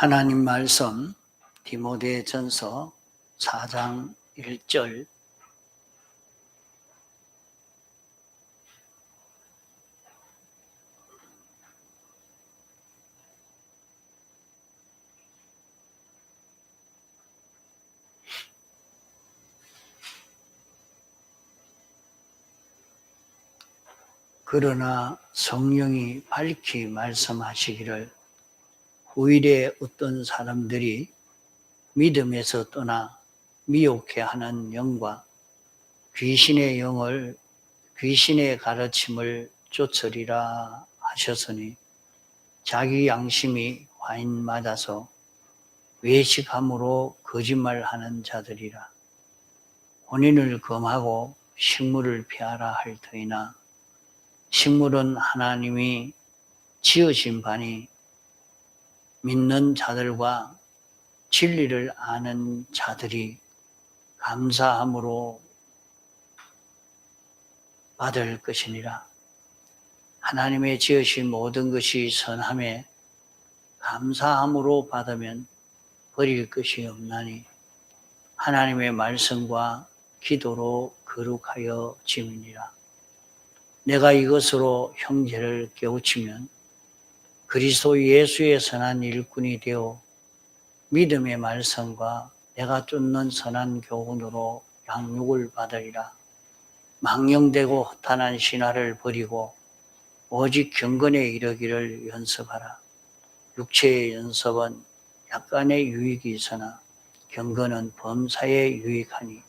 하나님 말씀 디모데전서 4장 1절. 그러나 성령이 밝히 말씀하시기를 후일에 어떤 사람들이 믿음에서 떠나 미혹해 하는 영과 귀신의 가르침을 쫓으리라 하셨으니 자기 양심이 화인 맞아서 외식함으로 거짓말하는 자들이라. 혼인을 금하고 식물을 피하라 할 터이나 식물은 하나님이 지으신 바니 믿는 자들과 진리를 아는 자들이 감사함으로 받을 것이니라. 하나님의 지으신 모든 것이 선함에 감사함으로 받으면 버릴 것이 없나니 하나님의 말씀과 기도로 거룩하여 짐이니라. 내가 이것으로 형제를 깨우치면 그리스도 예수의 선한 일꾼이 되어 믿음의 말씀과 내가 쫓는 선한 교훈으로 양육을 받으리라. 망령되고 허탄한 신화를 버리고 오직 경건에 이르기를 연습하라. 육체의 연습은 약간의 유익이 있으나 경건은 범사에 유익하니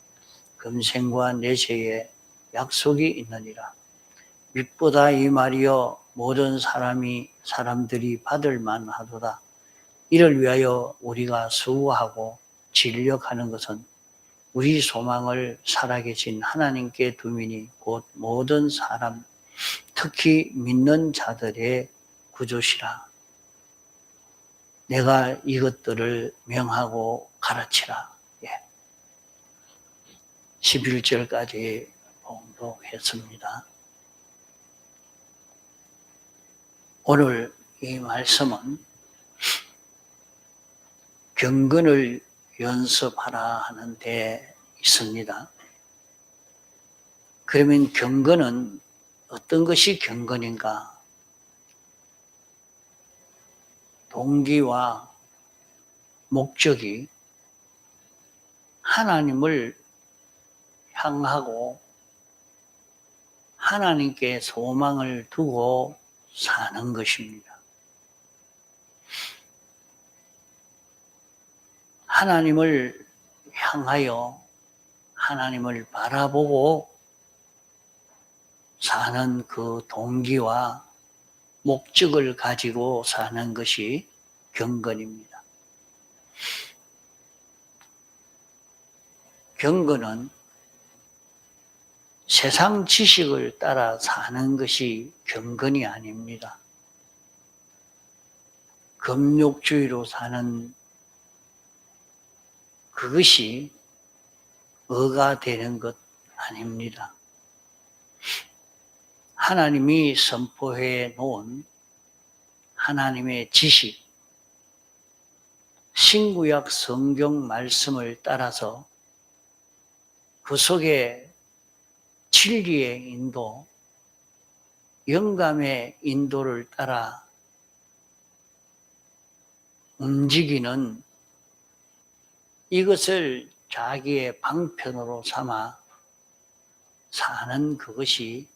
금생과 내세에 약속이 있느니라. 빛보다 이 말이여 모든 사람들이 받을 만하도다. 이를 위하여 우리가 수고하고 진력하는 것은 우리 소망을 살아계신 하나님께 두미니 곧 모든 사람, 특히 믿는 자들의 구조시라. 내가 이것들을 명하고 가르치라. 11절까지 봉독했습니다. 오늘 이 말씀은 경건을 연습하라 하는 데 있습니다. 그러면 경건은 어떤 것이 경건인가? 동기와 목적이 하나님을 향하고 하나님께 소망을 두고 사는 것입니다. 하나님을 향하여 하나님을 바라보고 사는 그 동기와 목적을 가지고 사는 것이 경건입니다. 경건은 세상 지식을 따라 사는 것이 경건이 아닙니다. 금욕주의로 사는 그것이 의가 되는 것 아닙니다. 하나님이 선포해 놓은 하나님의 지식, 신구약 성경 말씀을 따라서 그 속에 진리의 인도, 영감의 인도를 따라 움직이는 이것을 자기의 방편으로 삼아 사는 그것이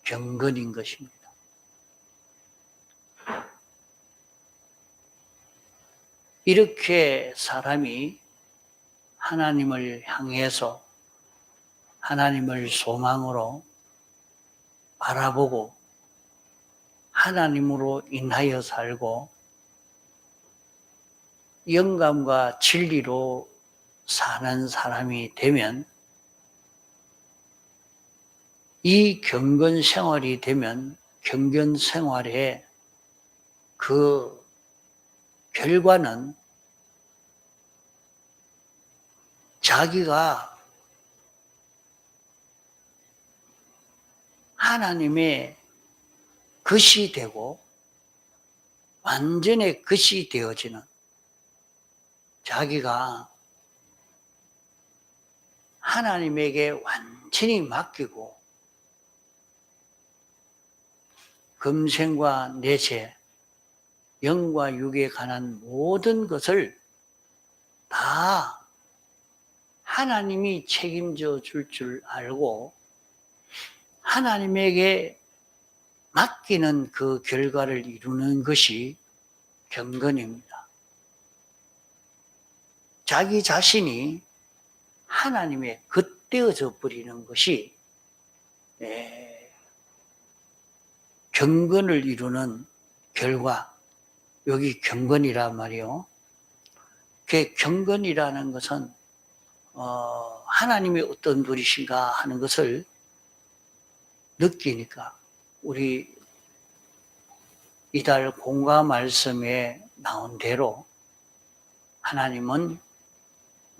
경건인 것입니다. 이렇게 사람이 하나님을 향해서 하나님을 소망으로 바라보고 하나님으로 인하여 살고 영감과 진리로 사는 사람이 되면 이 경건 생활이 되면 경건 생활의 그 결과는 자기가 하나님의 것이 되고 완전히 것이 되어지는 자기가 하나님에게 완전히 맡기고 금생과 내세, 영과 육에 관한 모든 것을 다 하나님이 책임져 줄 줄 알고 하나님에게 맡기는 그 결과를 이루는 것이 경건입니다. 자기 자신이 하나님의 겉되어져 버리는 것이 경건을 이루는 결과, 여기 경건이란 말이요. 그 경건이라는 것은 하나님이 어떤 분이신가 하는 것을 느끼니까 우리 이달 공과 말씀에 나온 대로 하나님은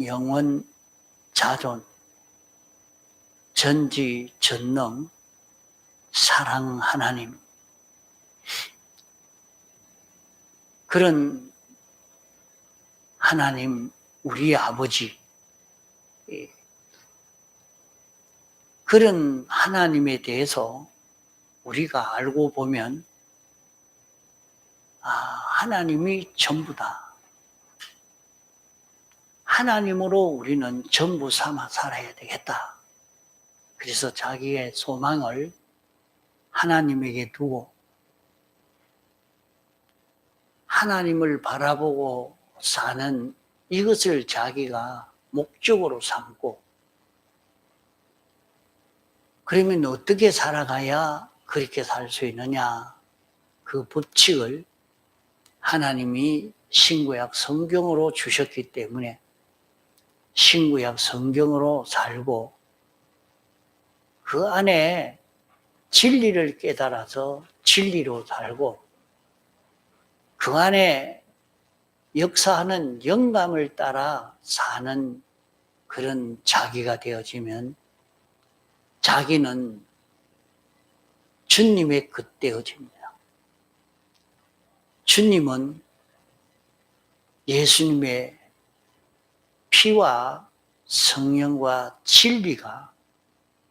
영원, 자존, 전지, 전능, 사랑 하나님, 그런 하나님, 우리 아버지, 그런 하나님에 대해서 우리가 알고 보면 하나님이 전부다. 하나님으로 우리는 전부 삼아 살아야 되겠다. 그래서 자기의 소망을 하나님에게 두고 하나님을 바라보고 사는 이것을 자기가 목적으로 삼고, 그러면 어떻게 살아가야 그렇게 살 수 있느냐? 그 법칙을 하나님이 신구약 성경으로 주셨기 때문에 신구약 성경으로 살고 그 안에 진리를 깨달아서 진리로 살고 그 안에 역사하는 영감을 따라 사는 그런 자기가 되어지면 자기는 주님의 겉되어집니다. 주님은 예수님의 피와 성령과 진리가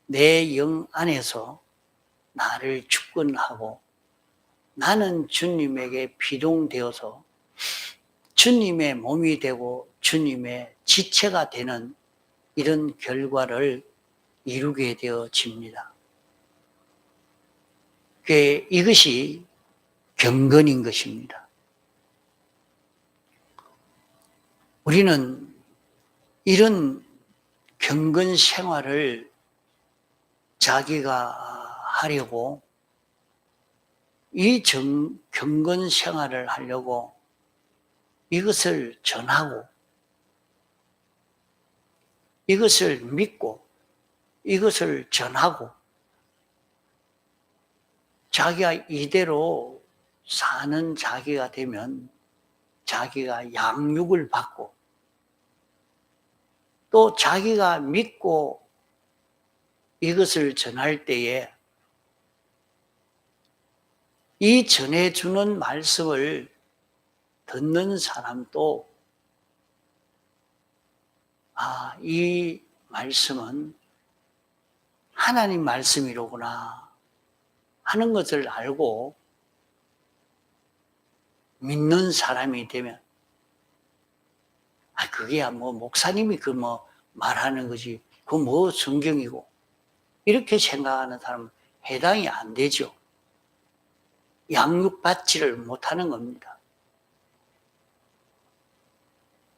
내 영 안에서 나를 주권하고 나는 주님에게 피동되어서 주님의 몸이 되고 주님의 지체가 되는 이런 결과를 이루게 되어집니다. 이것이 경건인 것입니다. 우리는 이런 경건 생활을 자기가 하려고 이 경건 생활을 하려고 이것을 전하고 이것을 믿고 이것을 전하고 자기가 이대로 사는 자기가 되면 자기가 양육을 받고 또 자기가 믿고 이것을 전할 때에 이 전해주는 말씀을 듣는 사람도 이 말씀은 하나님 말씀이로구나 하는 것을 알고 믿는 사람이 되면 그게 목사님이 말하는 거지 그거 성경이고 이렇게 생각하는 사람은 해당이 안 되죠. 양육받지를 못하는 겁니다.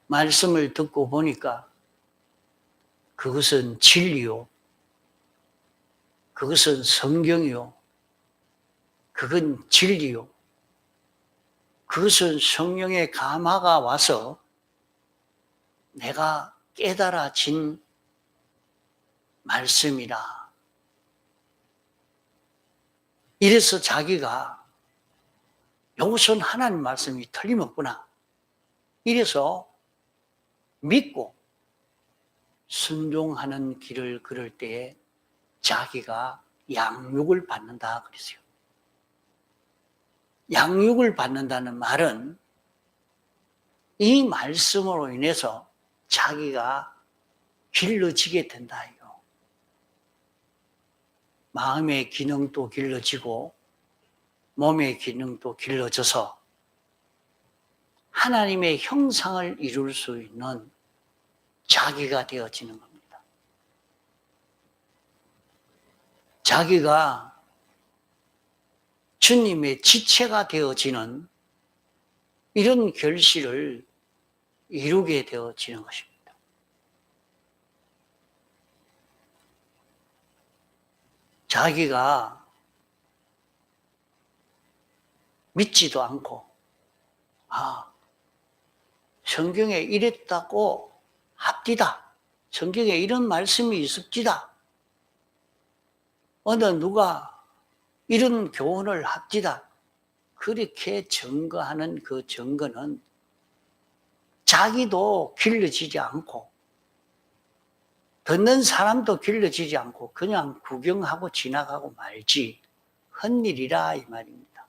말씀을 듣고 보니까 그것은 진리요. 그것은 성경이요. 그건 진리요. 그것은 성령의 감화가 와서 내가 깨달아진 말씀이라. 이래서 자기가 여기선 하나님 말씀이 틀림없구나. 이래서 믿고 순종하는 길을 걸을 때에 자기가 양육을 받는다 그랬어요. 양육을 받는다는 말은 이 말씀으로 인해서 자기가 길러지게 된다 이거. 마음의 기능도 길러지고 몸의 기능도 길러져서 하나님의 형상을 이룰 수 있는 자기가 되어지는 겁니다. 자기가 주님의 지체가 되어지는 이런 결실을 이루게 되어지는 것입니다. 자기가 믿지도 않고, 성경에 이랬다고 합디다. 성경에 이런 말씀이 있습디다. 어느 누가 이런 교훈을 합디다. 그렇게 증거하는 그 증거는 자기도 길러지지 않고 듣는 사람도 길러지지 않고 그냥 구경하고 지나가고 말지 헛일이라 이 말입니다.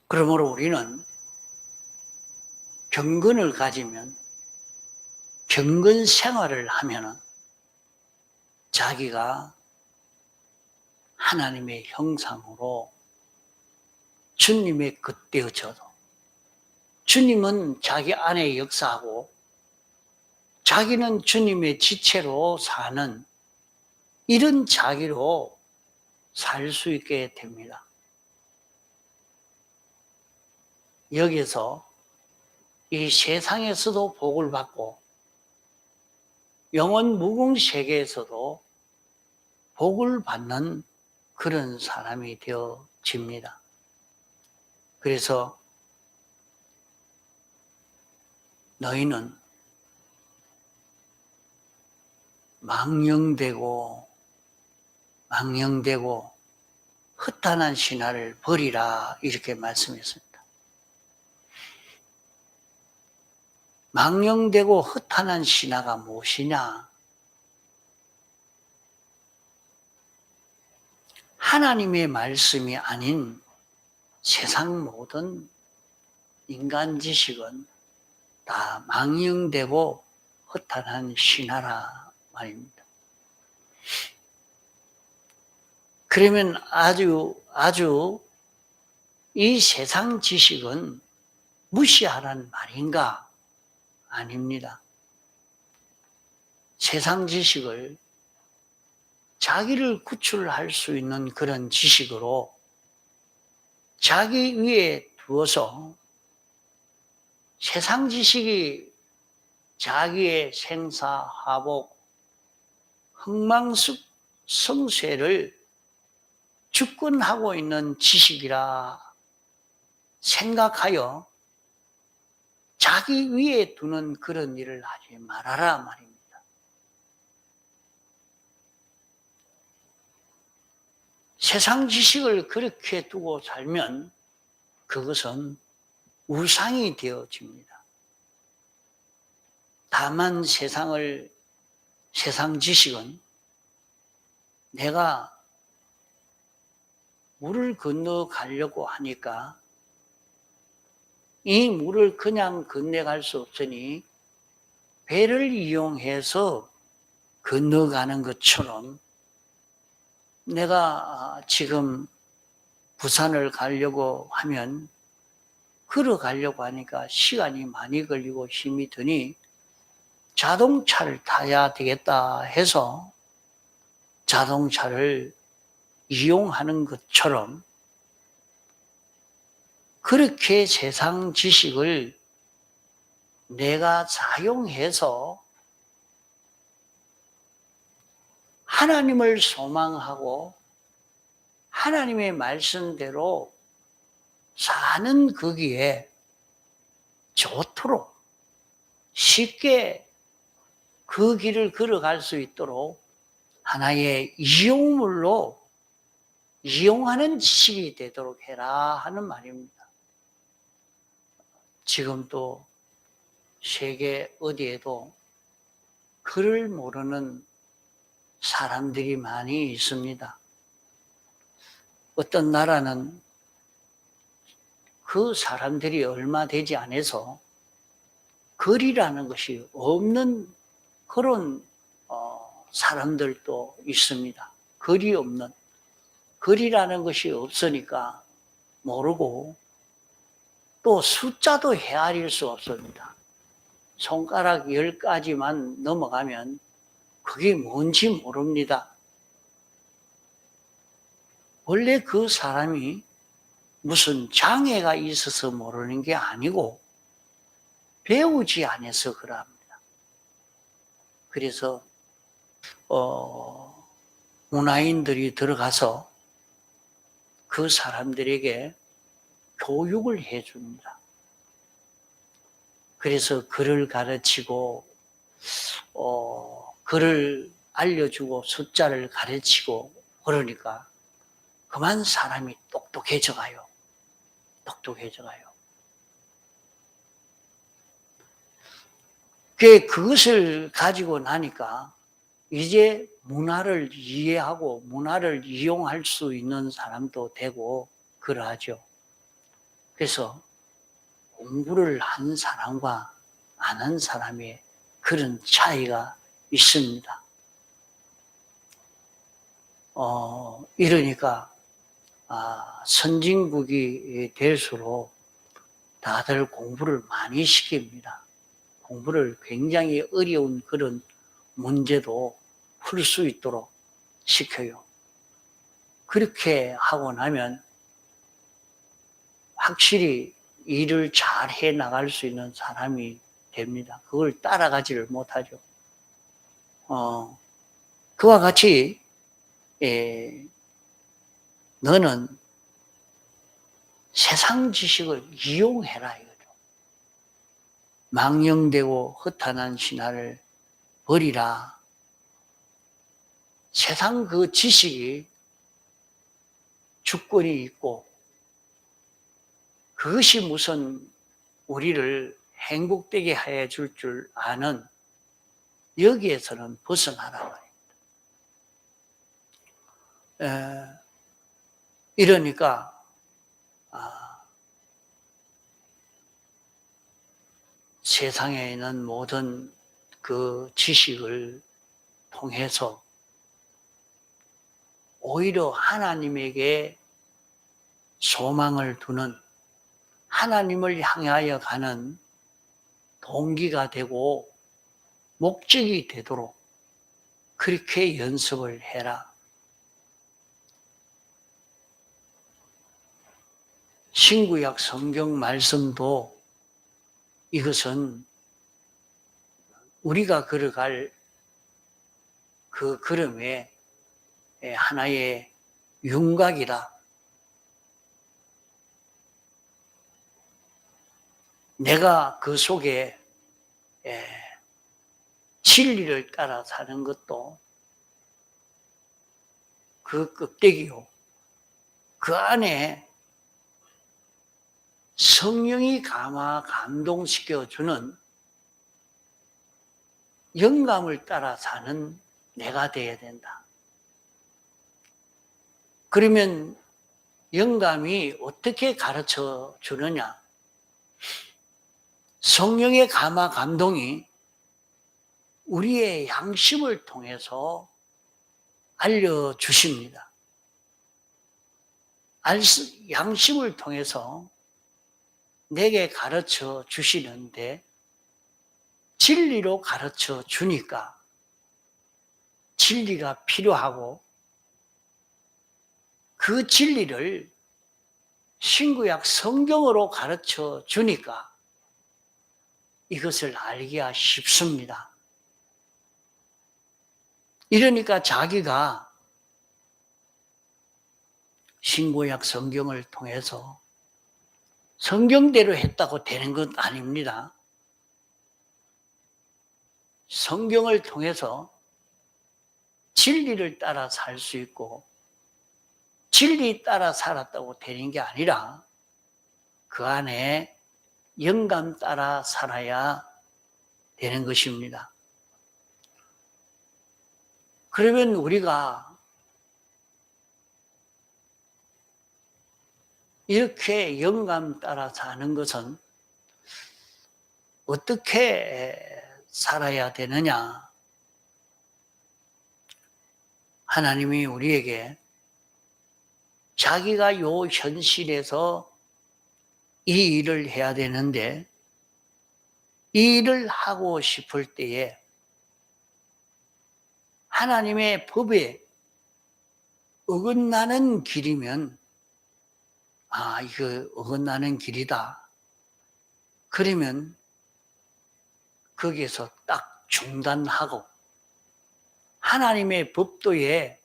그러므로 우리는 경건을 가지면 경건 생활을 하면 자기가 하나님의 형상으로 주님의 것 되어져도 주님은 자기 안에 역사하고 자기는 주님의 지체로 사는 이런 자기로 살 수 있게 됩니다. 여기서 이 세상에서도 복을 받고 영원 무궁 세계에서도 복을 받는 그런 사람이 되어집니다. 그래서 너희는 망령되고 허탄한 신화를 버리라 이렇게 말씀했습니다. 망령되고 허탄한 신화가 무엇이냐? 하나님의 말씀이 아닌 세상 모든 인간 지식은 다 망령되고 허탄한 신화라 말입니다. 그러면 아주 이 세상 지식은 무시하라는 말인가? 아닙니다. 세상 지식을 자기를 구출할 수 있는 그런 지식으로 자기 위에 두어서 세상 지식이 자기의 생사화복, 흥망성쇠를 주권하고 있는 지식이라 생각하여 자기 위에 두는 그런 일을 하지 말아라 말입니다. 세상 지식을 그렇게 두고 살면 그것은 우상이 되어집니다. 다만 세상 지식은 내가 물을 건너가려고 하니까 이 물을 그냥 건너갈 수 없으니 배를 이용해서 건너가는 것처럼 내가 지금 부산을 가려고 하면 걸어가려고 하니까 시간이 많이 걸리고 힘이 드니 자동차를 타야 되겠다 해서 자동차를 이용하는 것처럼 그렇게 세상 지식을 내가 사용해서 하나님을 소망하고 하나님의 말씀대로 사는 거기에 좋도록 쉽게 그 길을 걸어갈 수 있도록 하나의 이용물로 이용하는 지식이 되도록 해라 하는 말입니다. 지금 또 세계 어디에도 글을 모르는 사람들이 많이 있습니다. 어떤 나라는 그 사람들이 얼마 되지 않아서 거리라는 것이 없는 그런 사람들도 있습니다. 거리 없는. 거리라는 것이 없으니까 모르고 또 숫자도 헤아릴 수 없습니다. 손가락 10가지만 넘어가면 그게 뭔지 모릅니다. 원래 그 사람이 무슨 장애가 있어서 모르는 게 아니고 배우지 않아서 그럽니다. 그래서 문화인들이 들어가서 그 사람들에게 교육을 해줍니다. 그래서 글을 가르치고 글을 알려주고 숫자를 가르치고 그러니까 그만 사람이 똑똑해져가요. 똑똑해져가요. 그것을 가지고 나니까 이제 문화를 이해하고 문화를 이용할 수 있는 사람도 되고 그러하죠. 그래서 공부를 한 사람과 안 한 사람의 그런 차이가 있습니다. 이러니까 선진국이 될수록 다들 공부를 많이 시킵니다. 공부를 굉장히 어려운 그런 문제도 풀 수 있도록 시켜요. 그렇게 하고 나면 확실히 일을 잘 해 나갈 수 있는 사람이 됩니다. 그걸 따라가지를 못하죠. 그와 같이 너는 세상 지식을 이용해라 이거죠. 망령되고 허탄한 신화를 버리라. 세상 그 지식이 주권이 있고 그것이 무슨 우리를 행복되게 해줄 줄 아는 여기에서는 벗어나라 말입니다. 이러니까 세상에 있는 모든 그 지식을 통해서 오히려 하나님에게 소망을 두는 하나님을 향하여 가는 동기가 되고 목적이 되도록 그렇게 연습을 해라. 신구약 성경 말씀도 이것은 우리가 걸어갈 그 걸음의 하나의 윤곽이라. 내가 그 속에 진리를 따라 사는 것도 그 껍데기요. 그 안에 성령이 감동시켜주는 영감을 따라 사는 내가 되어야 된다. 그러면 영감이 어떻게 가르쳐 주느냐? 성령의 감동이 우리의 양심을 통해서 알려주십니다. 양심을 통해서 내게 가르쳐 주시는데 진리로 가르쳐 주니까 진리가 필요하고 그 진리를 신구약 성경으로 가르쳐 주니까 이것을 알기가 쉽습니다. 이러니까 자기가 신구약 성경을 통해서 성경대로 했다고 되는 건 아닙니다. 성경을 통해서 진리를 따라 살 수 있고 진리 따라 살았다고 되는 게 아니라 그 안에 영감 따라 살아야 되는 것입니다. 그러면 우리가 이렇게 영감 따라 사는 것은 어떻게 살아야 되느냐? 하나님이 우리에게 자기가 요 현실에서 이 일을 해야 되는데 이 일을 하고 싶을 때에 하나님의 법에 어긋나는 길이면 이거 어긋나는 길이다. 그러면 거기에서 딱 중단하고 하나님의 법도에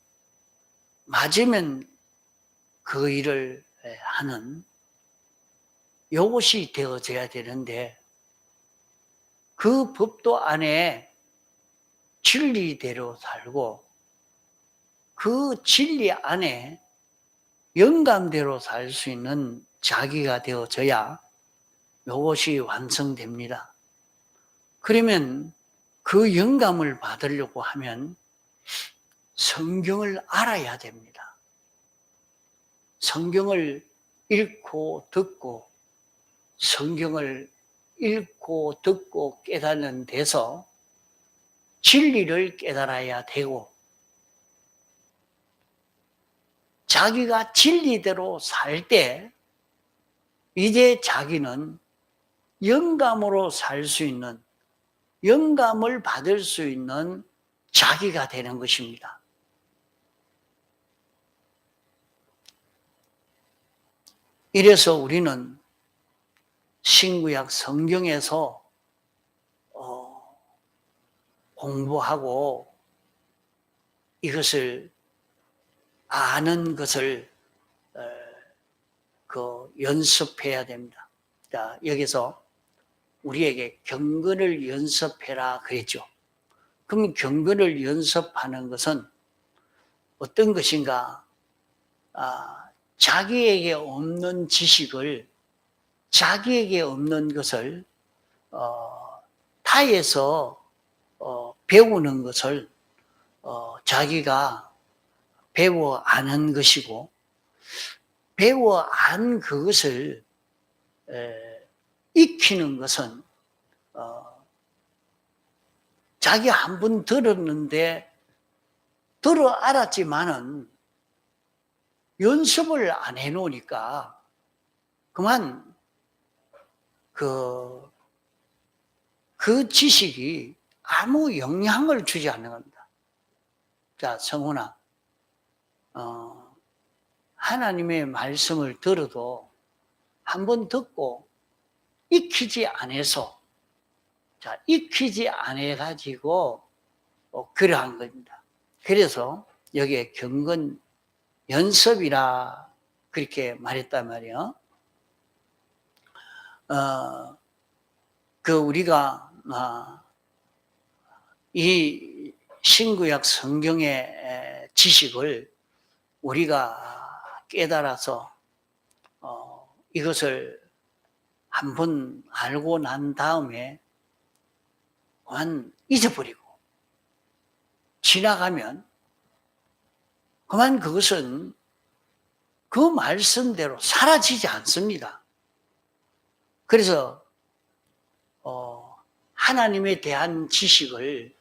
맞으면 그 일을 하는 요것이 되어져야 되는데 그 법도 안에 진리대로 살고 그 진리 안에 영감대로 살 수 있는 자기가 되어져야 요것이 완성됩니다. 그러면 그 영감을 받으려고 하면 성경을 알아야 됩니다. 성경을 읽고 듣고 성경을 읽고 듣고 깨닫는 데서 진리를 깨달아야 되고 자기가 진리대로 살 때 이제 자기는 영감으로 살 수 있는 영감을 받을 수 있는 자기가 되는 것입니다. 이래서 우리는 신구약 성경에서 공부하고 이것을 아는 것을 연습해야 됩니다. 자, 여기서 우리에게 경건을 연습해라 그랬죠. 그럼 경건을 연습하는 것은 어떤 것인가? 자기에게 없는 지식을 자기에게 없는 것을 타에서 배우는 것을 자기가 배워 아는 것이고 배워 안 그것을 익히는 것은 자기 한 번 들었는데 들어 알았지만은 연습을 안 해놓으니까 그만 그 지식이 아무 영향을 주지 않는 겁니다. 자, 성훈아, 하나님의 말씀을 들어도 한 번 듣고 익히지 않아서, 자, 익히지 않아가지고 그러한 겁니다. 그래서 여기에 경건 연습이라 그렇게 말했단 말이에요. 우리가 이 신구약 성경의 지식을 우리가 깨달아서 이것을 한번 알고 난 다음에 그만 잊어버리고 지나가면 그만 그것은 그 말씀대로 사라지지 않습니다. 그래서 하나님에 대한 지식을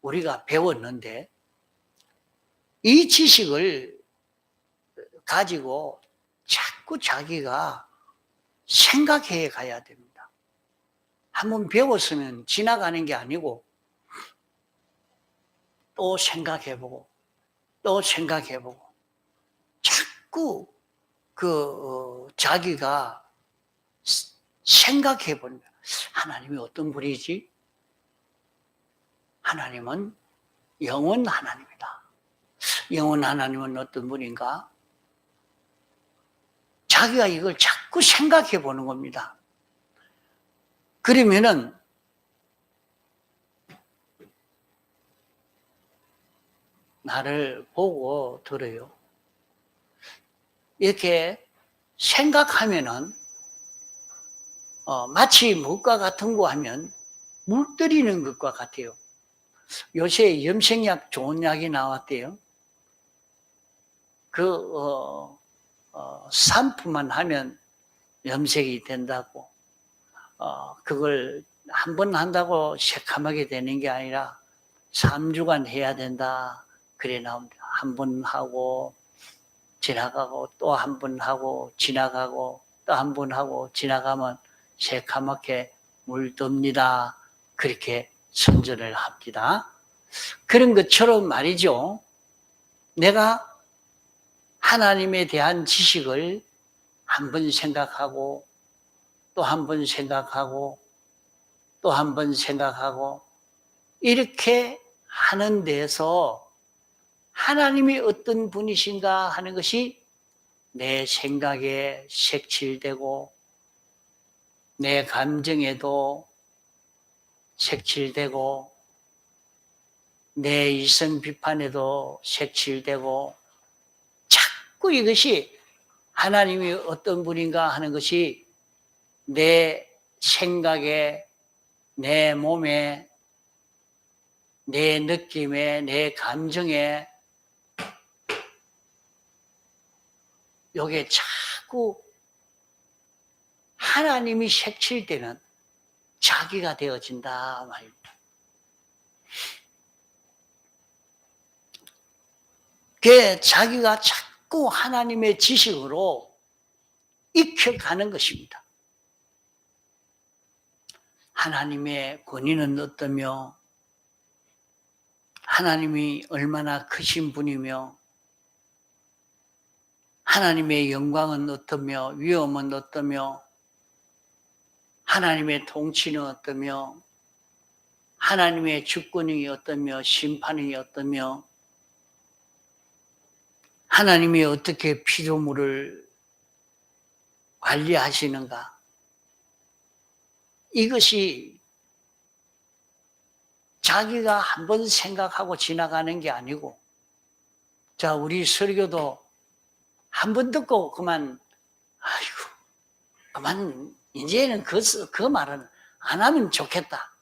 우리가 배웠는데 이 지식을 가지고 자꾸 자기가 생각해 가야 됩니다. 한번 배웠으면 지나가는 게 아니고 또 생각해보고 또 생각해보고 자꾸 자기가 생각해보는 거예요. 하나님이 어떤 분이지? 하나님은 영원 하나님이다. 영원 하나님은 어떤 분인가? 자기가 이걸 자꾸 생각해 보는 겁니다. 그러면은 나를 보고 들어요. 이렇게 생각하면은 마치 무엇과 같은 거 하면 물 들이는 것과 같아요. 요새 염색약 좋은 약이 나왔대요. 샴푸만 하면 염색이 된다고, 그걸 한 번 한다고 새카맣게 되는 게 아니라 3주간 해야 된다. 그래 나옵니다. 한 번 하고 지나가고 또 한 번 하고 지나가고 또 한 번 하고 지나가면 새카맣게 물듭니다. 그렇게 선전을 합니다. 그런 것처럼 말이죠. 내가 하나님에 대한 지식을 한 번 생각하고 또 한 번 생각하고 또 한 번 생각하고 이렇게 하는 데서 하나님이 어떤 분이신가 하는 것이 내 생각에 색칠되고 내 감정에도 색칠되고 내 이성 비판에도 색칠되고 자꾸 이것이 하나님이 어떤 분인가 하는 것이 내 생각에 내 몸에 내 느낌에 내 감정에 요게 자꾸 하나님이 색칠되는 자기가 되어진다 말입니다. 그 자기가 자꾸 하나님의 지식으로 익혀가는 것입니다. 하나님의 권위는 어떠며 하나님이 얼마나 크신 분이며 하나님의 영광은 어떠며 위엄은 어떠며 하나님의 통치는 어떠며 하나님의 주권이 어떠며 심판이 어떠며 하나님이 어떻게 피조물을 관리하시는가 이것이 자기가 한번 생각하고 지나가는 게 아니고 자 우리 설교도 한 번 듣고 그만 아이고 그만 이제는 그 말은 안 하면 좋겠다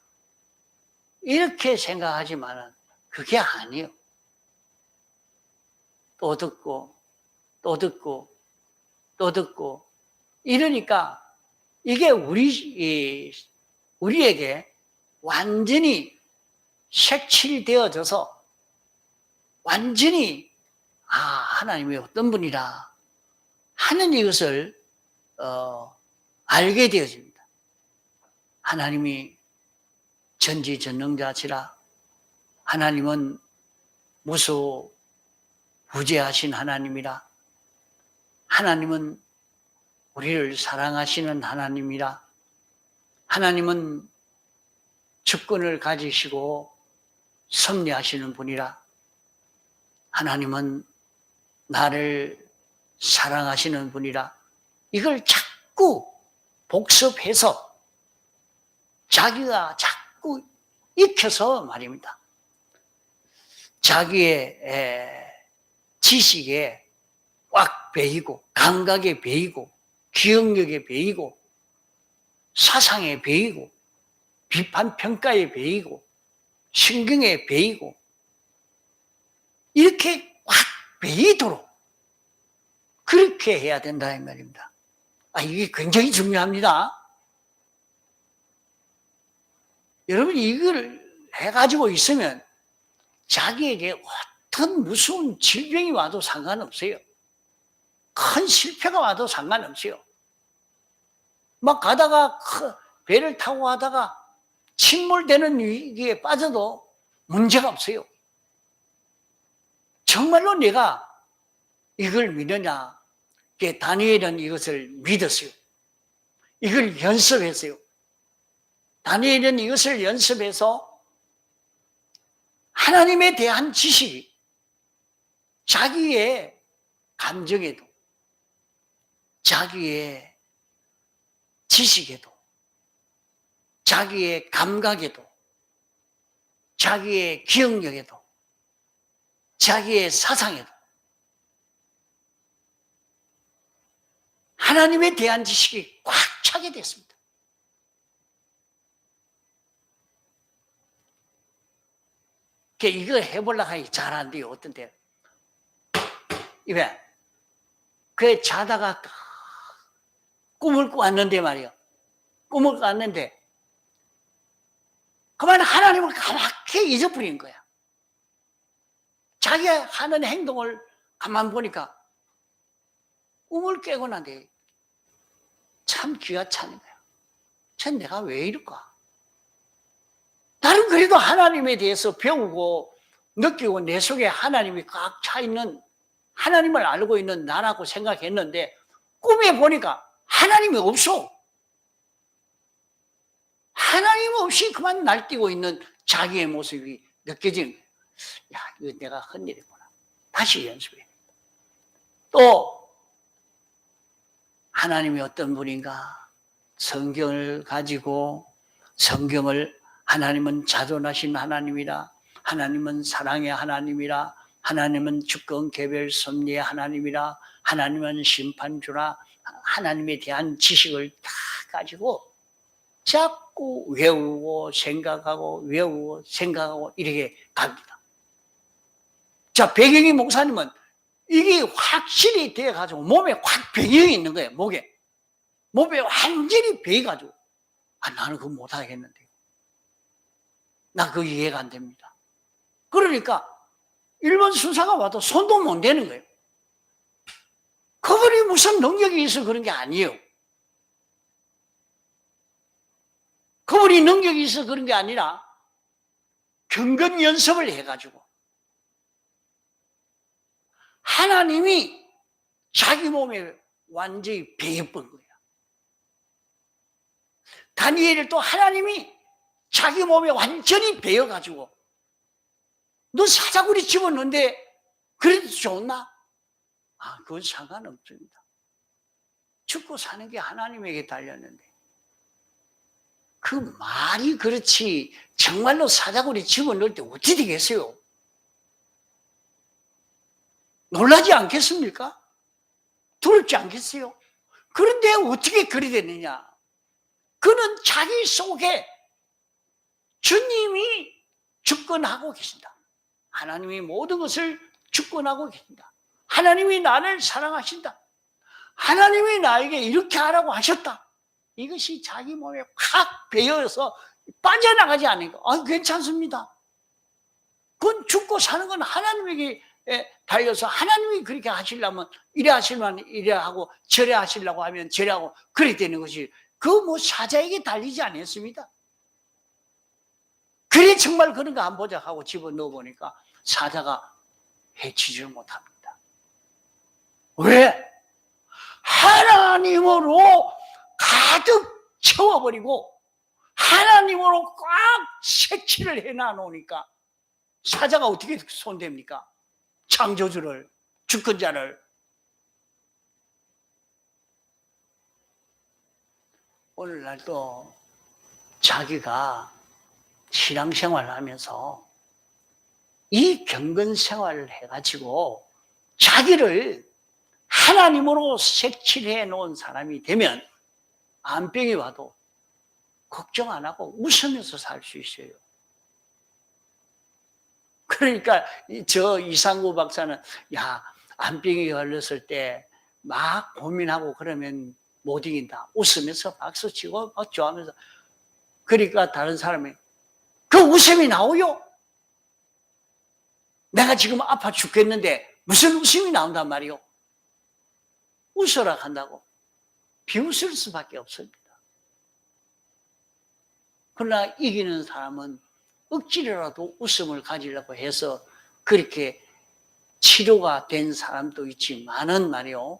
이렇게 생각하지만은 그게 아니에요. 또 듣고 또 듣고 또 듣고 이러니까 이게 우리에게 완전히 색칠되어져서 완전히 하나님이 어떤 분이라 하는 이것을 알게 되어집니다. 하나님이 전지전능자시라 하나님은 무소부재하신 하나님이라 하나님은 우리를 사랑하시는 하나님이라 하나님은 주권을 가지시고 섭리하시는 분이라 하나님은 나를 사랑하시는 분이라 이걸 자꾸 복습해서 자기가 자꾸 익혀서 말입니다. 자기의 지식에 꽉 배이고 감각에 배이고 기억력에 배이고 사상에 배이고 비판 평가에 배이고 신경에 배이고 이렇게 꽉 배이도록 그렇게 해야 된다 이 말입니다. 이게 굉장히 중요합니다. 여러분 이걸 해가지고 있으면 자기에게 어떤 무서운 질병이 와도 상관없어요. 큰 실패가 와도 상관없어요. 막 가다가 배를 타고 가다가 침몰되는 위기에 빠져도 문제가 없어요. 정말로 내가 이걸 믿느냐? 다니엘은 이것을 믿었어요. 이걸 연습했어요. 다니엘은 이것을 연습해서 하나님에 대한 지식이 자기의 감정에도 자기의 지식에도 자기의 감각에도 자기의 기억력에도 자기의 사상에도 하나님에 대한 지식이 꽉 차게 됐습니다. 이거 해보려고 하니 잘 안 돼요. 어떤데? 이게 그 자다가 꿈을 꿨는데 말이야. 꿈을 꿨는데 그만 하나님을 까맣게 잊어버린 거야. 자기가 하는 행동을 가만 보니까 꿈을 깨고 난데 참 기가 차는 거야. 전 내가 왜 이럴까? 나는 그래도 하나님에 대해서 배우고 느끼고 내 속에 하나님이 꽉 차 있는, 하나님을 알고 있는 나라고 생각했는데 꿈에 보니까 하나님이 없어. 하나님 없이 그만 날뛰고 있는 자기의 모습이 느껴지는 거야. 야, 이거 내가 한 일이구나. 다시 연습해. 또 하나님이 어떤 분인가? 성경을 가지고 성경을 하나님은 자존하신 하나님이라, 하나님은 사랑의 하나님이라, 하나님은 주권 개별 섭리의 하나님이라, 하나님은 심판주라, 하나님에 대한 지식을 다 가지고 자꾸 외우고 생각하고 이렇게 갑니다. 자, 배경이 목사님은 이게 확실히 되어가지고 몸에 확 배경이 있는 거예요. 몸에 완전히 배어가지고 나는 그거 못하겠는데, 나 그거 이해가 안 됩니다. 그러니까 일본 수사가 와도 손도 못 대는 거예요. 그분이 무슨 능력이 있어 그런 게 아니에요. 그분이 능력이 있어 그런 게 아니라 경건 연습을 해가지고 하나님이 자기 몸에 완전히 배어본 거예요. 다니엘을 또 하나님이 자기 몸에 완전히 배어가지고 너 사자구리 집었는데 그래도 좋나? 그건 상관없습니다. 죽고 사는 게 하나님에게 달렸는데 그 말이 그렇지 정말로 사자구리 집어넣을 때 어떻게 되겠어요? 놀라지 않겠습니까? 두렵지 않겠어요? 그런데 어떻게 그리 됐느냐? 그는 자기 속에 주님이 주권하고 계신다. 하나님이 모든 것을 주권하고 계신다. 하나님이 나를 사랑하신다. 하나님이 나에게 이렇게 하라고 하셨다. 이것이 자기 몸에 확 배어서 빠져나가지 않으니까 괜찮습니다. 그건 죽고 사는 건 하나님에게 달려서 하나님이 그렇게 하시려면 이래 하시면 이래 하고 저래 하시려고 하면 저래 하고 그래 되는 것이 그 사자에게 달리지 않았습니다. 그래 정말 그런 거 안 보자 하고 집어넣어 보니까 사자가 해치지를 못합니다. 왜? 하나님으로 가득 채워버리고 하나님으로 꽉 색칠을 해놔놓으니까 사자가 어떻게 손댑니까? 창조주를, 주권자를. 오늘날 또 자기가 신앙생활을 하면서 이 경건생활을 해가지고 자기를 하나님으로 색칠해 놓은 사람이 되면 암병이 와도 걱정 안 하고 웃으면서 살 수 있어요. 그러니까 저 이상구 박사는 암병이 걸렸을 때 막 고민하고 그러면 못 이긴다. 웃으면서 박수치고 좋아하면서. 그러니까 다른 사람이 그 웃음이 나오요? 내가 지금 아파 죽겠는데 무슨 웃음이 나온단 말이요? 웃으라 한다고 비웃을 수밖에 없습니다. 그러나 이기는 사람은 억지로라도 웃음을 가지려고 해서 그렇게 치료가 된 사람도 있지만은 말이요,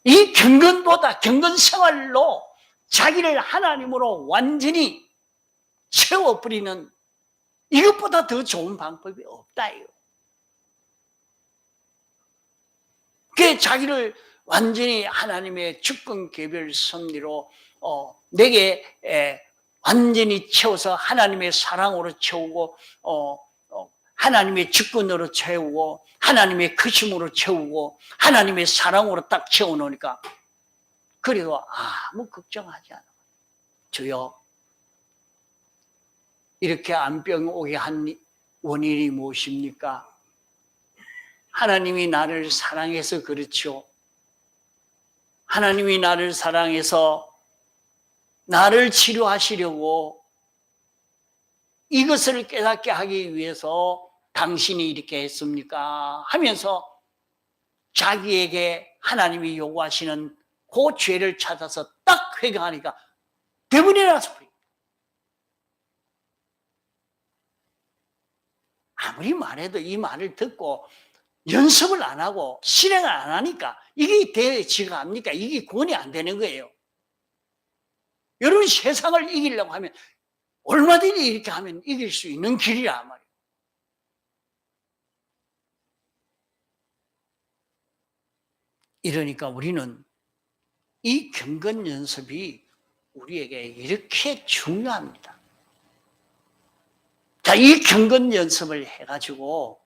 이 경건보다 경건 생활로 자기를 하나님으로 완전히 채워버리는 이것보다 더 좋은 방법이 없다요. 그 자기를 완전히 하나님의 주권 개별 섭리로 내게 완전히 채워서 하나님의 사랑으로 채우고 하나님의 주권으로 채우고 하나님의 크심으로 채우고 하나님의 사랑으로 딱 채워놓으니까 그래도 아무 걱정하지 않아. 주여, 이렇게 암병 오게 한 원인이 무엇입니까? 하나님이 나를 사랑해서 그렇죠. 하나님이 나를 사랑해서 나를 치료하시려고 이것을 깨닫게 하기 위해서 당신이 이렇게 했습니까? 하면서 자기에게 하나님이 요구하시는 그 죄를 찾아서 딱 회개하니까 대부분이라서 그래요. 아무리 말해도 이 말을 듣고 연습을 안 하고 실행을 안 하니까 이게 되지가 않습니까? 이게 구원이 안 되는 거예요. 여러분 세상을 이기려고 하면 얼마든지 이렇게 하면 이길 수 있는 길이란 말이에요. 이러니까 우리는 이 경건 연습이 우리에게 이렇게 중요합니다. 자, 이 경건 연습을 해가지고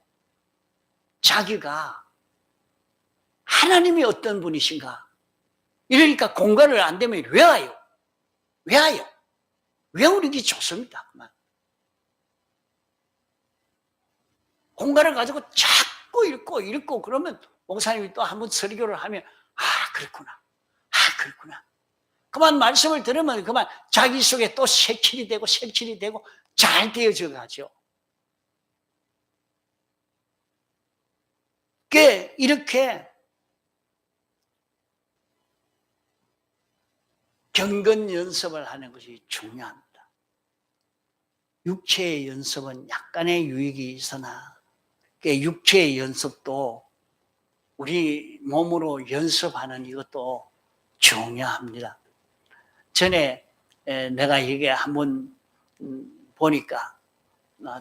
자기가 하나님이 어떤 분이신가? 이러니까 공간을 안 되면 외워요. 외워요. 외우는 게 좋습니다. 공간을 가지고 자꾸 읽고 그러면 목사님이 또 한번 설교를 하면 그렇구나. 그렇구나. 그만 말씀을 들으면 그만 자기 속에 또 색칠이 되고 잘 되어져 가죠. 이렇게 경건 연습을 하는 것이 중요합니다. 육체의 연습은 약간의 유익이 있으나 육체의 연습도 우리 몸으로 연습하는 이것도 중요합니다. 전에 내가 이게 한번 보니까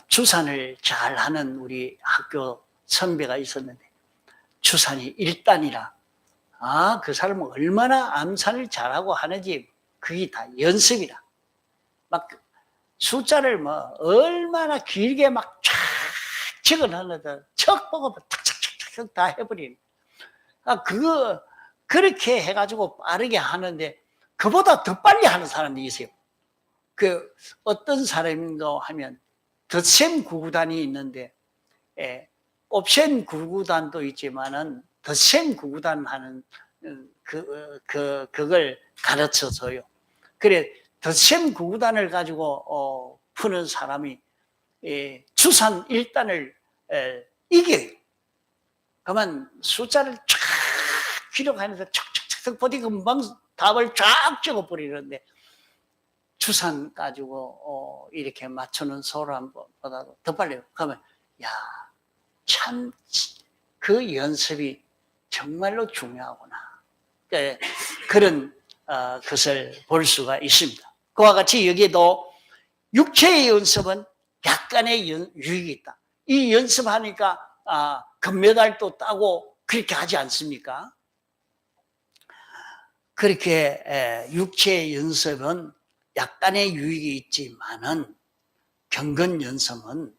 주산을 잘하는 우리 학교 선배가 있었는데 주산이 1단이라 그 사람은 얼마나 암산을 잘하고 하는지 그게 다 연습이라 막 숫자를 얼마나 길게 막 쫙 적어놨는데 척 보고 탁탁탁탁 다 해버리는 그렇게 해가지고 빠르게 하는데 그보다 더 빨리 하는 사람이 있어요. 어떤 사람인가 하면 덧셈 구구단이 있는데 옵션 구구단도 있지만은 덧셈 구구단 하는 그걸 가르쳐 줘요. 그래 덧셈 구구단을 가지고 푸는 사람이 주산 1단을 이겨요. 그러면 숫자를 쫙 기록하면서 척척척 보니 금방 답을 쫙 적어버리는데 주산 가지고 이렇게 맞추는 사람보다도 더 빨리 그러면 참 그 연습이 정말로 중요하구나. 그런 것을 볼 수가 있습니다. 그와 같이 여기에도 육체의 연습은 약간의 유익이 있다. 이 연습하니까 금메달도 따고 그렇게 하지 않습니까? 그렇게 육체의 연습은 약간의 유익이 있지만은 경건 연습은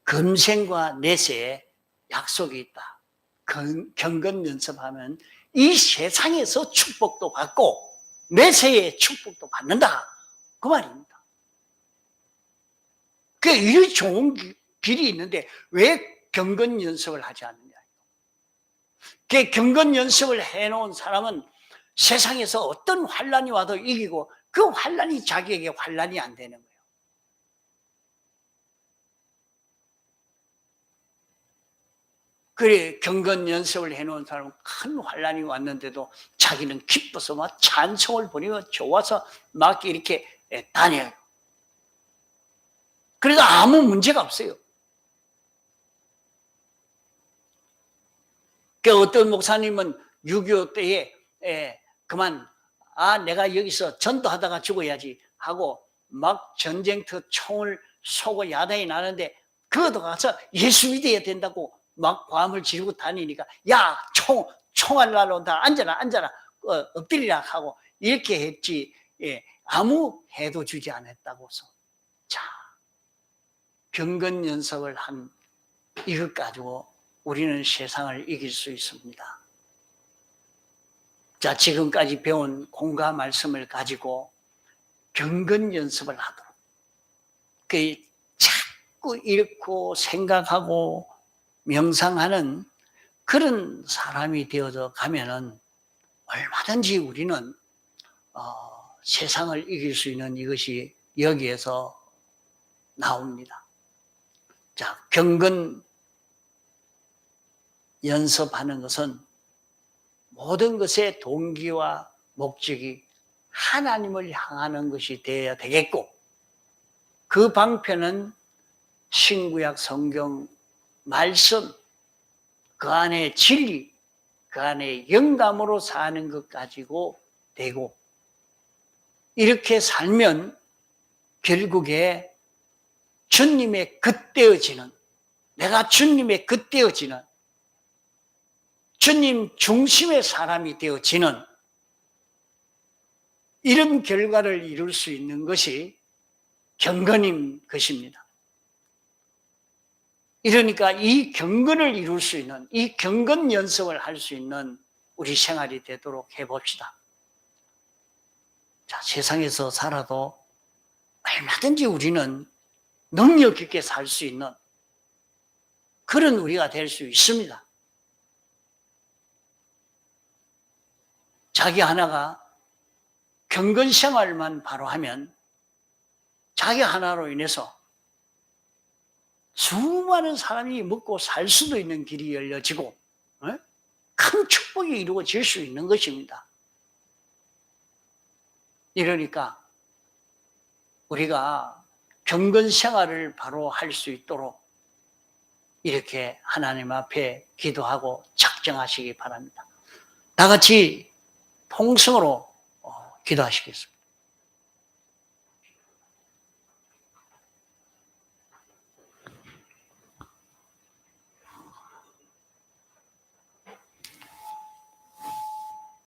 금생과 내세에 약속이 있다. 경건 연습하면 이 세상에서 축복도 받고 내세의 축복도 받는다. 그 말입니다. 이 좋은 길이 있는데 왜 경건 연습을 하지 않느냐. 경건 연습을 해놓은 사람은 세상에서 어떤 환난이 와도 이기고 그 환난이 자기에게 환난이 안 되는 거예요. 그래 경건 연습을 해놓은 사람은 큰 환난이 왔는데도 자기는 기뻐서 막 찬송을 부리고 좋아서 막 이렇게 다녀요. 그래서 아무 문제가 없어요. 어떤 목사님은 6.25 때에 그만 내가 여기서 전도하다가 죽어야지 하고 막 전쟁터 총을 쏘고 야단이 나는데 그것도 가서 예수 믿어야 된다고 막 과음을 지르고 다니니까 총알 날라온다 앉아라 엎드리라 하고 이렇게 했지 아무 해도 주지 않았다고서. 자, 경건 연습을 한 이것 가지고 우리는 세상을 이길 수 있습니다. 자, 지금까지 배운 공과 말씀을 가지고 경건 연습을 하도록 자꾸 읽고 생각하고 명상하는 그런 사람이 되어서 가면은 얼마든지 우리는 세상을 이길 수 있는 이것이 여기에서 나옵니다. 자, 경건 연습하는 것은 모든 것의 동기와 목적이 하나님을 향하는 것이 되어야 되겠고, 그 방편은 신구약 성경 말씀, 그 안에 진리, 그 안에 영감으로 사는 것 가지고 되고, 이렇게 살면 결국에 주님의 겉되어지는, 내가 주님의 겉되어지는, 주님 중심의 사람이 되어지는 이런 결과를 이룰 수 있는 것이 경건인 것입니다. 이러니까 이 경건을 이룰 수 있는, 이 경건 연습을 할 수 있는 우리 생활이 되도록 해봅시다. 자, 세상에서 살아도 얼마든지 우리는 능력 있게 살 수 있는 그런 우리가 될 수 있습니다. 자기 하나가 경건 생활만 바로 하면 자기 하나로 인해서 수많은 사람이 먹고 살 수도 있는 길이 열려지고 큰 축복이 이루어질 수 있는 것입니다. 이러니까 우리가 경건 생활을 바로 할 수 있도록 이렇게 하나님 앞에 기도하고 작정하시기 바랍니다. 다 같이 통성으로 기도하시겠습니다.